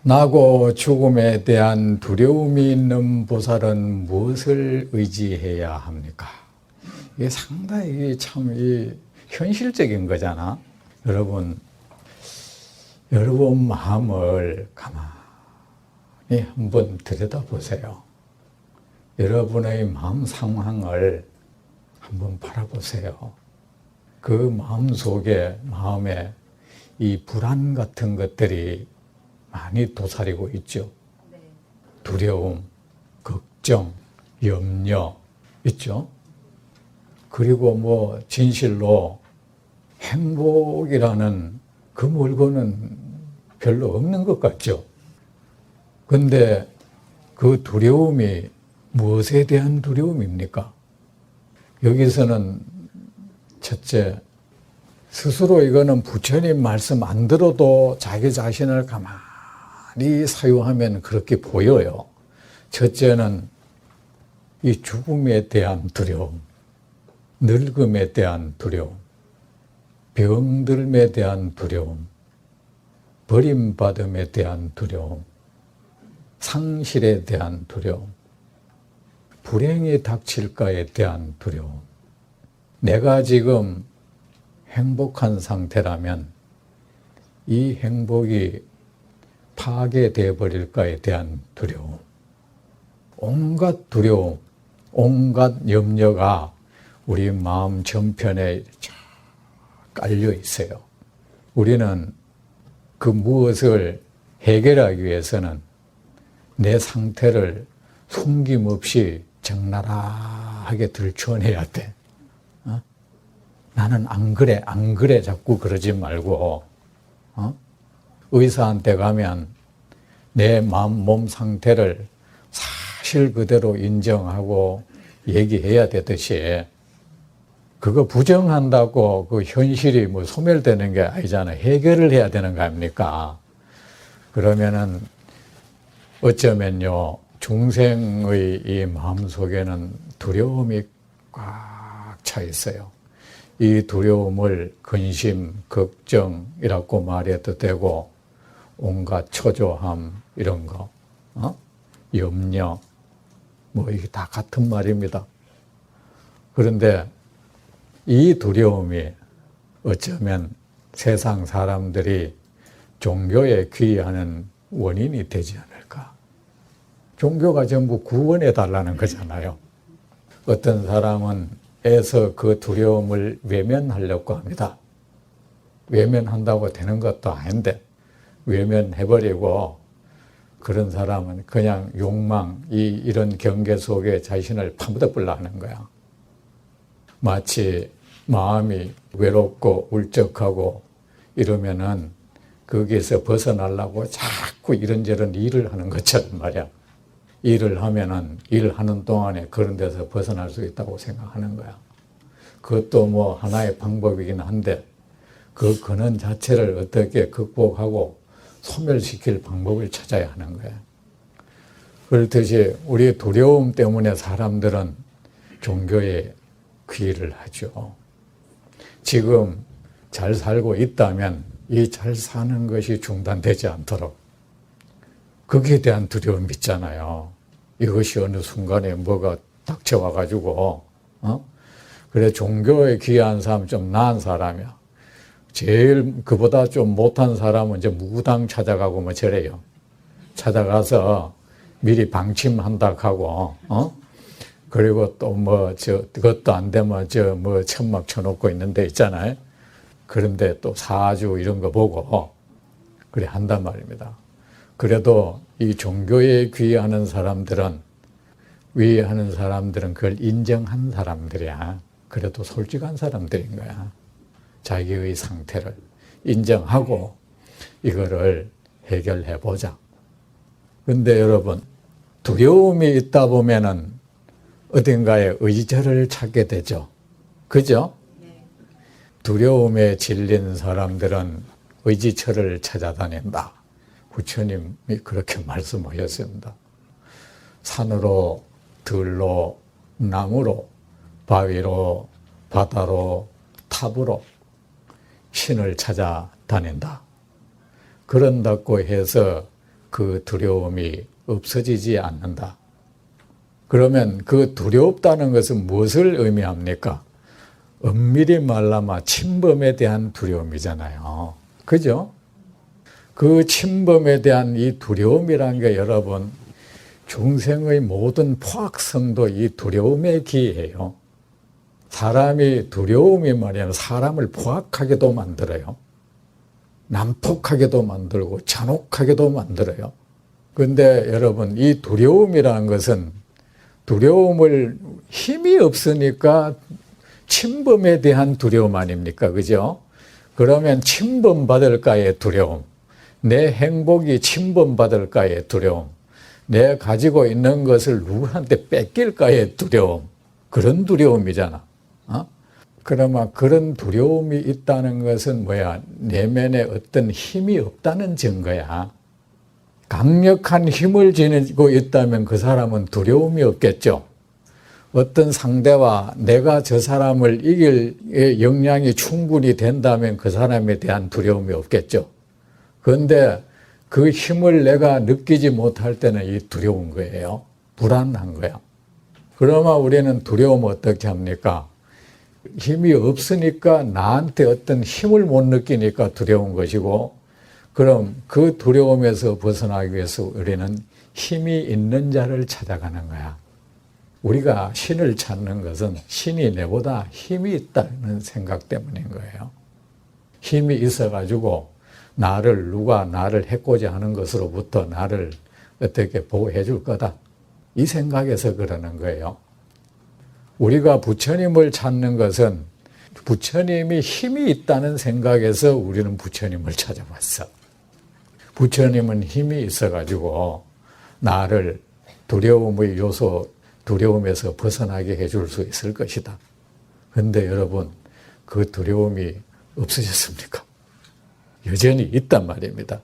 나고 죽음에 대한 두려움이 있는 보살은 무엇을 의지해야 합니까? 이게 상당히 참 현실적인 거잖아. 여러분 마음을 가만히 한번 들여다보세요. 여러분의 마음 상황을 한번 바라보세요. 그 마음에 이 불안 같은 것들이 많이 도사리고 있죠. 두려움, 걱정, 염려 있죠. 그리고 진실로 행복이라는 그 물건은 별로 없는 것 같죠. 근데 그 두려움이 무엇에 대한 두려움입니까? 여기서는 첫째, 스스로 이거는 부처님 말씀 안 들어도 자기 자신을 가만히 사유하면 그렇게 보여요. 첫째는 이 죽음에 대한 두려움, 늙음에 대한 두려움, 병들음에 대한 두려움, 버림받음에 대한 두려움, 상실에 대한 두려움, 불행이 닥칠까에 대한 두려움. 내가 지금 행복한 상태라면 이 행복이 파괴되어 버릴까에 대한 두려움. 온갖 두려움, 온갖 염려가 우리 마음 전편에 깔려 있어요. 우리는 그 무엇을 해결하기 위해서는 내 상태를 숨김없이 적나라하게 들춰내야 돼. 나는 안 그래 자꾸 그러지 말고 의사한테 가면 내 몸 상태를 사실 그대로 인정하고 얘기해야 되듯이 그거 부정한다고 그 현실이 소멸되는 게 아니잖아요. 해결을 해야 되는 거 아닙니까? 그러면은 어쩌면요, 중생의 이 마음속에는 두려움이 꽉 차 있어요. 이 두려움을 근심, 걱정이라고 말해도 되고 온갖 초조함 이런 거, 염려, 이게 다 같은 말입니다. 그런데 이 두려움이 어쩌면 세상 사람들이 종교에 귀의하는 원인이 되지 않을까. 종교가 전부 구원해 달라는 거잖아요. 어떤 사람은 애써 그 두려움을 외면하려고 합니다. 외면한다고 되는 것도 아닌데 외면해버리고 그런 사람은 그냥 욕망, 이런 경계 속에 자신을 파묻어버려 하는 거야. 마치 마음이 외롭고 울적하고 이러면은 거기에서 벗어나려고 자꾸 이런저런 일을 하는 것처럼 말이야. 일을 하면은 일하는 동안에 그런 데서 벗어날 수 있다고 생각하는 거야. 그것도 하나의 방법이긴 한데 그 근원 자체를 어떻게 극복하고 소멸시킬 방법을 찾아야 하는 거야. 그렇듯이 우리의 두려움 때문에 사람들은 종교에 귀의를 하죠. 지금 잘 살고 있다면 이 잘 사는 것이 중단되지 않도록 거기에 대한 두려움이 있잖아요. 이것이 어느 순간에 뭐가 닥쳐와가지고, 그래, 종교에 귀한 사람 좀 나은 사람이야. 제일 그보다 좀 못한 사람은 이제 무당 찾아가고 저래요. 찾아가서 미리 방침한다 하고, 그리고 또 그것도 안 되면 천막 쳐놓고 있는 데 있잖아요. 그런데 또 사주 이런 거 보고, 그래 한단 말입니다. 그래도 이 종교에 귀의하는 사람들은 그걸 인정한 사람들이야. 그래도 솔직한 사람들인 거야. 자기의 상태를 인정하고 이거를 해결해 보자. 근데 여러분, 두려움이 있다 보면은 어딘가에 의지를 찾게 되죠. 그죠? 두려움에 질린 사람들은 의지처를 찾아다닌다. 부처님이 그렇게 말씀하셨습니다. 산으로, 들로, 나무로, 바위로, 바다로, 탑으로 신을 찾아다닌다. 그런다고 해서 그 두려움이 없어지지 않는다. 그러면 그 두렵다는 것은 무엇을 의미합니까? 엄밀히 말하면 침범에 대한 두려움이잖아요. 그죠? 그 침범에 대한 이 두려움이라는 게 여러분, 중생의 모든 포악성도 이 두려움에 기해요. 사람이 두려움이 말이야 사람을 포악하게도 만들어요. 난폭하게도 만들고 잔혹하게도 만들어요. 그런데 여러분, 이 두려움이라는 것은 두려움을 힘이 없으니까 침범에 대한 두려움 아닙니까? 그죠? 그러면 침범받을까의 두려움, 내 행복이 침범받을까의 두려움, 내 가지고 있는 것을 누구한테 뺏길까의 두려움, 그런 두려움이잖아. 그러면 그런 두려움이 있다는 것은 뭐야? 내면에 어떤 힘이 없다는 증거야. 강력한 힘을 지니고 있다면 그 사람은 두려움이 없겠죠. 어떤 상대와 내가 저 사람을 이길 역량이 충분히 된다면 그 사람에 대한 두려움이 없겠죠. 그런데 그 힘을 내가 느끼지 못할 때는 이 두려운 거예요. 불안한 거야. 그러면 우리는 두려움을 어떻게 합니까? 힘이 없으니까 나한테 어떤 힘을 못 느끼니까 두려운 것이고, 그럼 그 두려움에서 벗어나기 위해서 우리는 힘이 있는 자를 찾아가는 거야. 우리가 신을 찾는 것은 신이 내보다 힘이 있다는 생각 때문인 거예요. 힘이 있어가지고 누가 나를 해코지 하는 것으로부터 나를 어떻게 보호해 줄 거다. 이 생각에서 그러는 거예요. 우리가 부처님을 찾는 것은 부처님이 힘이 있다는 생각에서 우리는 부처님을 찾아봤어. 부처님은 힘이 있어가지고 나를 두려움의 요소, 두려움에서 벗어나게 해줄 수 있을 것이다. 그런데 여러분, 그 두려움이 없어졌습니까? 여전히 있단 말입니다.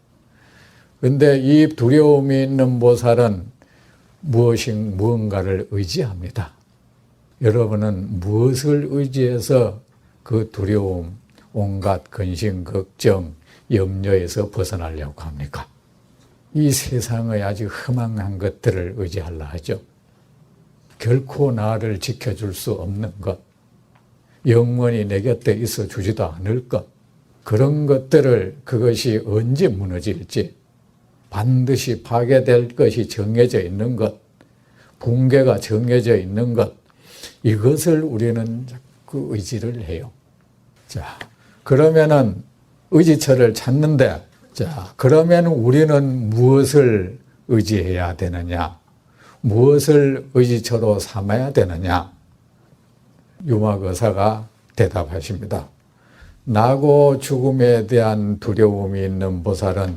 그런데 이 두려움이 있는 보살은 무언가를 의지합니다. 여러분은 무엇을 의지해서 그 두려움, 온갖 근심, 걱정, 염려에서 벗어나려고 합니까? 이 세상의 아주 흠망한 것들을 의지하려 하죠. 결코 나를 지켜줄 수 없는 것, 영원히 내 곁에 있어 주지도 않을 것, 그런 것들을 그것이 언제 무너질지, 반드시 파괴될 것이 정해져 있는 것, 붕괴가 정해져 있는 것, 이것을 우리는 자꾸 의지를 해요. 자, 그러면은 의지처를 찾는데, 자, 그러면 우리는 무엇을 의지해야 되느냐? 무엇을 의지처로 삼아야 되느냐? 유막의사가 대답하십니다. 나고 죽음에 대한 두려움이 있는 보살은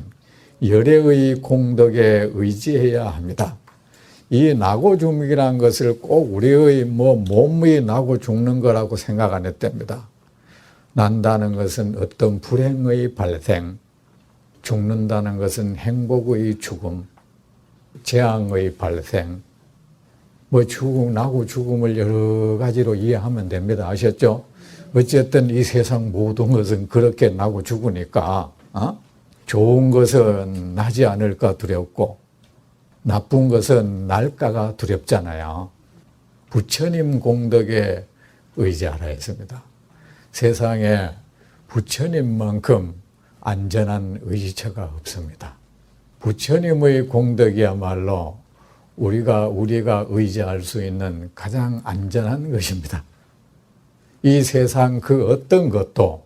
열애의 공덕에 의지해야 합니다. 이 나고 죽음이라는 것을 꼭 우리의 몸이 나고 죽는 거라고 생각 안 했답니다. 난다는 것은 어떤 불행의 발생, 죽는다는 것은 행복의 죽음, 재앙의 발생, 나고 죽음을 여러 가지로 이해하면 됩니다. 아셨죠? 어쨌든 이 세상 모든 것은 그렇게 나고 죽으니까, 좋은 것은 나지 않을까 두렵고, 나쁜 것은 날까가 두렵잖아요. 부처님 공덕에 의지하라 했습니다. 세상에 부처님만큼 안전한 의지처가 없습니다. 부처님의 공덕이야말로 우리가 의지할 수 있는 가장 안전한 것입니다. 이 세상 그 어떤 것도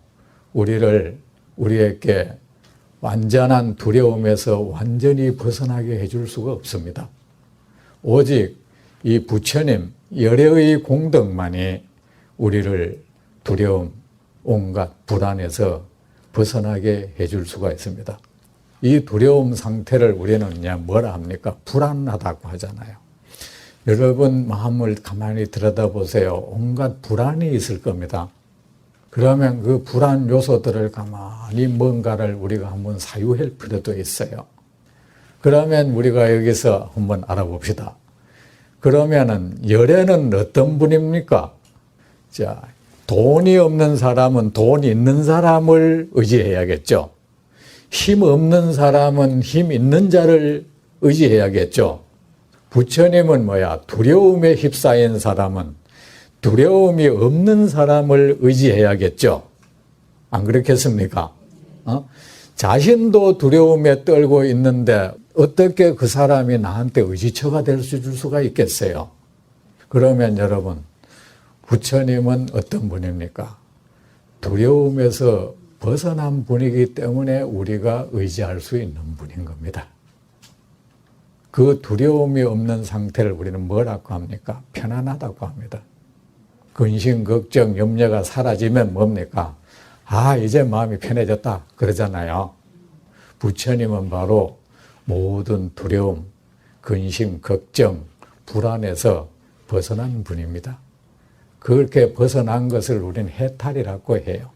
우리에게 완전한 두려움에서 완전히 벗어나게 해줄 수가 없습니다. 오직 이 부처님, 열애의 공덕만이 우리를 두려움, 온갖 불안에서 벗어나게 해줄 수가 있습니다. 이 두려움 상태를 우리는 뭐라 합니까? 불안하다고 하잖아요. 여러분 마음을 가만히 들여다보세요. 온갖 불안이 있을 겁니다. 그러면 그 불안 요소들을 가만히 뭔가를 우리가 한번 사유할 필요도 있어요. 그러면 우리가 여기서 한번 알아봅시다. 그러면은 열애는 어떤 분입니까? 자, 돈이 없는 사람은 돈 있는 사람을 의지해야겠죠. 힘 없는 사람은 힘 있는 자를 의지해야겠죠. 부처님은 뭐야? 두려움에 휩싸인 사람은 두려움이 없는 사람을 의지해야겠죠. 안 그렇겠습니까? 자신도 두려움에 떨고 있는데 어떻게 그 사람이 나한테 의지처가 될 수가 있겠어요? 그러면 여러분, 부처님은 어떤 분입니까? 두려움에서 벗어난 분이기 때문에 우리가 의지할 수 있는 분인 겁니다. 그 두려움이 없는 상태를 우리는 뭐라고 합니까? 편안하다고 합니다. 근심, 걱정, 염려가 사라지면 뭡니까? 아, 이제 마음이 편해졌다 그러잖아요. 부처님은 바로 모든 두려움, 근심, 걱정, 불안에서 벗어난 분입니다. 그렇게 벗어난 것을 우리는 해탈이라고 해요.